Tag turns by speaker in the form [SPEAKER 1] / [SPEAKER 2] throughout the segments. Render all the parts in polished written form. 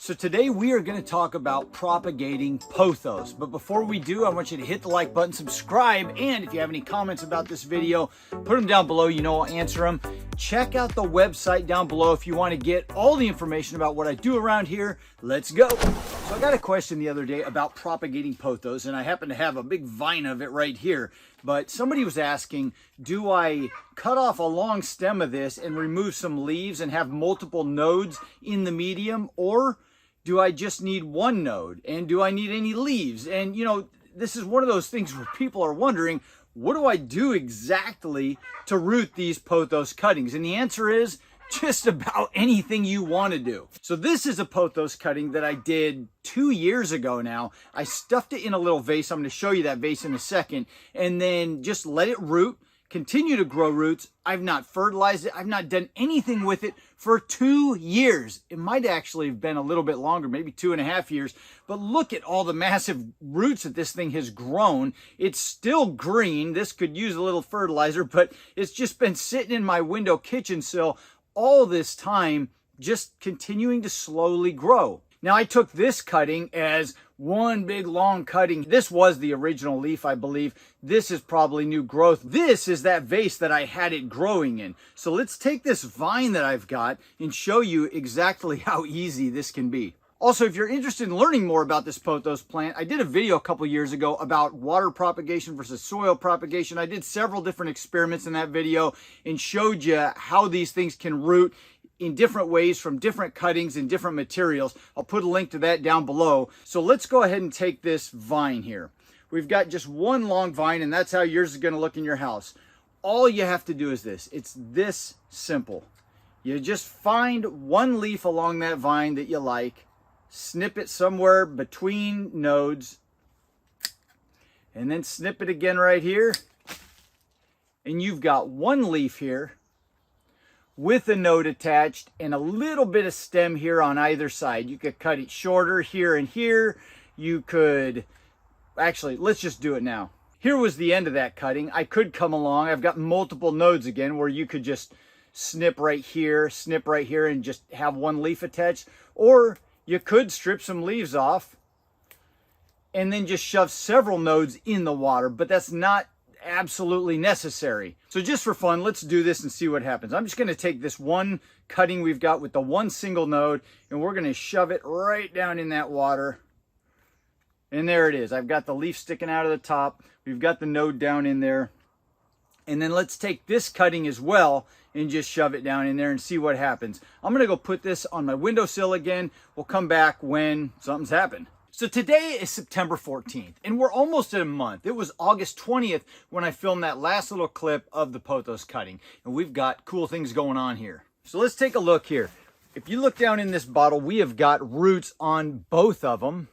[SPEAKER 1] So today we are going to talk about propagating pothos. But before we do, I want you to hit the like button, subscribe, and if you have any comments about this video, put them down below. You know I'll answer them. Check out the website down below if you want to get all the information about what I do around here. Let's go. So I got a question the other day about propagating pothos, and I happen to have a big vine of it right here. But somebody was asking, do I cut off a long stem of this and remove some leaves and have multiple nodes in the medium, or do I just need one node? And do I need any leaves? And you know, this is one of those things where people are wondering, what do I do exactly to root these pothos cuttings? And the answer is just about anything you want to do. So this is a pothos cutting that I did 2 years ago now. I stuffed it in a little vase. I'm going to show you that vase in a second. And then just let it root, continue to grow roots. I've not fertilized it. I've not done anything with it for 2 years. It might actually have been a little bit longer, maybe 2.5 years. But look at all the massive roots that this thing has grown. It's still green. This could use a little fertilizer, but it's just been sitting in my window kitchen sill all this time, just continuing to slowly grow. Now I took this cutting as one big long cutting. This was the original leaf, I believe. This is probably new growth. This is that vase that I had it growing in. So let's take this vine that I've got and show you exactly how easy this can be. Also, if you're interested in learning more about this pothos plant, I did a video a couple years ago about water propagation versus soil propagation. I did several different experiments in that video and showed you how these things can root in different ways from different cuttings and different materials. I'll put a link to that down below. So let's go ahead and take this vine here. We've got just one long vine, and that's how yours is going to look in your house. All you have to do is this. It's this simple. You just find one leaf along that vine that you like, snip it somewhere between nodes, and then snip it again right here, and you've got one leaf here with a node attached and a little bit of stem here on either side. You could cut it shorter here and here. You could, actually, let's just do it now. Here was the end of that cutting. I could come along. I've got multiple nodes again where you could just snip right here, and just have one leaf attached. Or you could strip some leaves off and then just shove several nodes in the water, but that's not absolutely necessary. So just for fun, let's do this and see what happens. I'm just going to take this one cutting we've got with the one single node, and we're going to shove it right down in that water. And there it is. I've got the leaf sticking out of the top. We've got the node down in there. And then let's take this cutting as well and just shove it down in there and see what happens. I'm going to go put this on my windowsill again. We'll come back when something's happened. So today is September 14th, and we're almost at a month. It was August 20th when I filmed that last little clip of the pothos cutting, and we've got cool things going on here. So let's take a look here. If you look down in this bottle, we have got roots on both of them,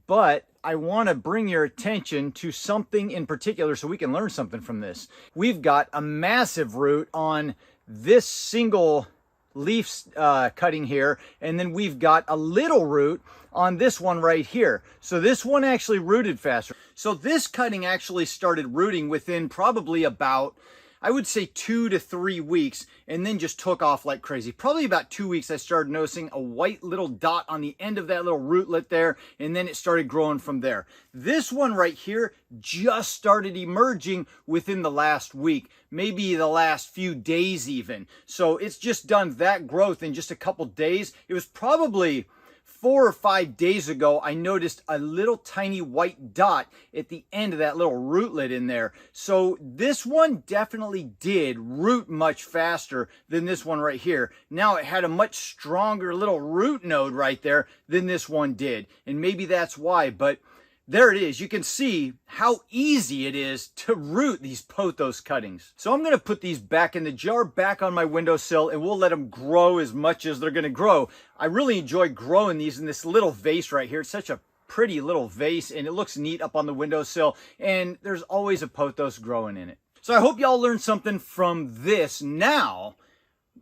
[SPEAKER 1] but I want to bring your attention to something in particular so we can learn something from this. We've got a massive root on this single leaf cutting here, and then we've got a little root on this one right here. So this one actually rooted faster. So this cutting actually started rooting within probably about, I would say 2 to 3 weeks, and then just took off like crazy. Probably about 2 weeks, I started noticing a white little dot on the end of that little rootlet there, and then it started growing from there. This one right here just started emerging within the last week, maybe the last few days even. So it's just done that growth in just a couple days. It was probably 4 or 5 days ago, I noticed a little tiny white dot at the end of that little rootlet in there. So this one definitely did root much faster than this one right here. Now it had a much stronger little root node right there than this one did. And maybe that's why, but there it is. You can see how easy it is to root these pothos cuttings. So I'm going to put these back in the jar, back on my windowsill, and we'll let them grow as much as they're going to grow. I really enjoy growing these in this little vase right here. It's such a pretty little vase, and it looks neat up on the windowsill, and there's always a pothos growing in it. So I hope y'all learned something from this. Now,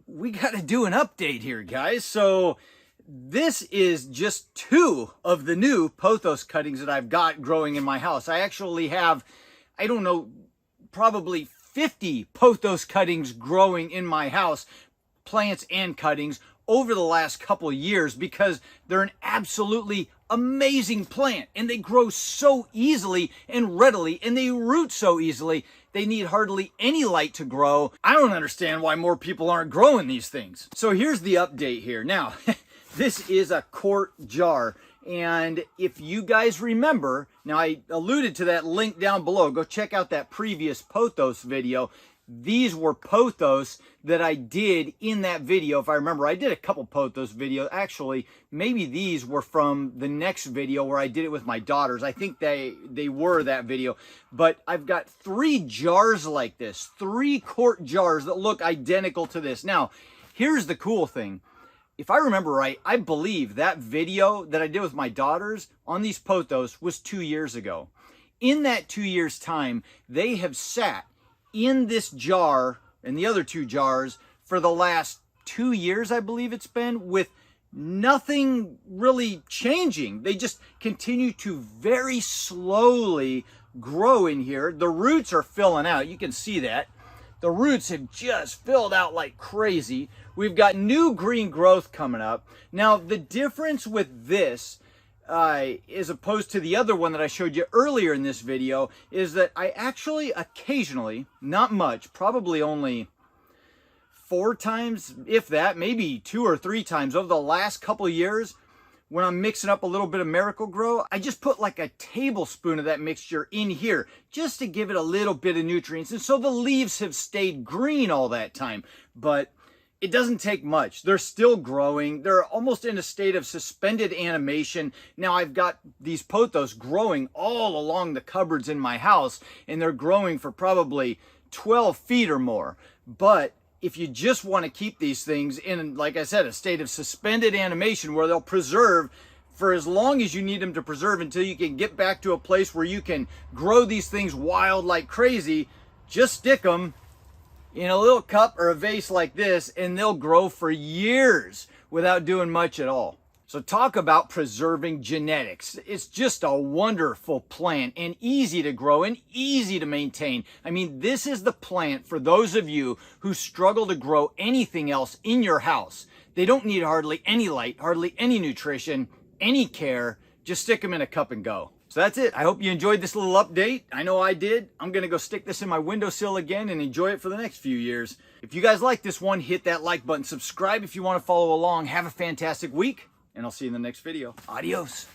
[SPEAKER 1] we got to do an update here, guys. So this is just 2 of the new pothos cuttings that I've got growing in my house. I actually have, I don't know, probably 50 pothos cuttings growing in my house, plants and cuttings, over the last couple of years because they're an absolutely amazing plant and they grow so easily and readily and they root so easily. They need hardly any light to grow. I don't understand why more people aren't growing these things. So here's the update here. Now, this is a quart jar. And if you guys remember, now I alluded to that link down below. Go check out that previous Pothos video. These were Pothos that I did in that video. If I remember, I did a couple Pothos videos. Actually, maybe these were from the next video where I did it with my daughters. I think they were that video. But I've got 3 jars like this, 3-quart jars that look identical to this. Now, here's the cool thing. If I remember right, I believe that video that I did with my daughters on these Pothos was 2 years ago. In that 2 years' time, they have sat in this jar and the other 2 jars for the last 2 years, I believe it's been, with nothing really changing. They just continue to very slowly grow in here. The roots are filling out. You can see that. The roots have just filled out like crazy. We've got new green growth coming up. Now, the difference with this as opposed to the other one that I showed you earlier in this video is that I actually occasionally, not much, probably only 4 times, if that, maybe 2 or 3 times over the last couple of years, when I'm mixing up a little bit of Miracle-Gro, I just put like a tablespoon of that mixture in here just to give it a little bit of nutrients. And so the leaves have stayed green all that time. But it doesn't take much. They're still growing. They're almost in a state of suspended animation. Now I've got these Pothos growing all along the cupboards in my house, and they're growing for probably 12 feet or more. But if you just want to keep these things in, like I said, a state of suspended animation where they'll preserve for as long as you need them to preserve until you can get back to a place where you can grow these things wild like crazy, just stick them in a little cup or a vase like this and they'll grow for years without doing much at all. So talk about preserving genetics. It's just a wonderful plant and easy to grow and easy to maintain. I mean, this is the plant for those of you who struggle to grow anything else in your house. They don't need hardly any light, hardly any nutrition, any care. Just stick them in a cup and go. So that's it. I hope you enjoyed this little update. I know I did. I'm going to go stick this in my windowsill again and enjoy it for the next few years. If you guys like this one, hit that like button. Subscribe if you want to follow along. Have a fantastic week, and I'll see you in the next video. Adios.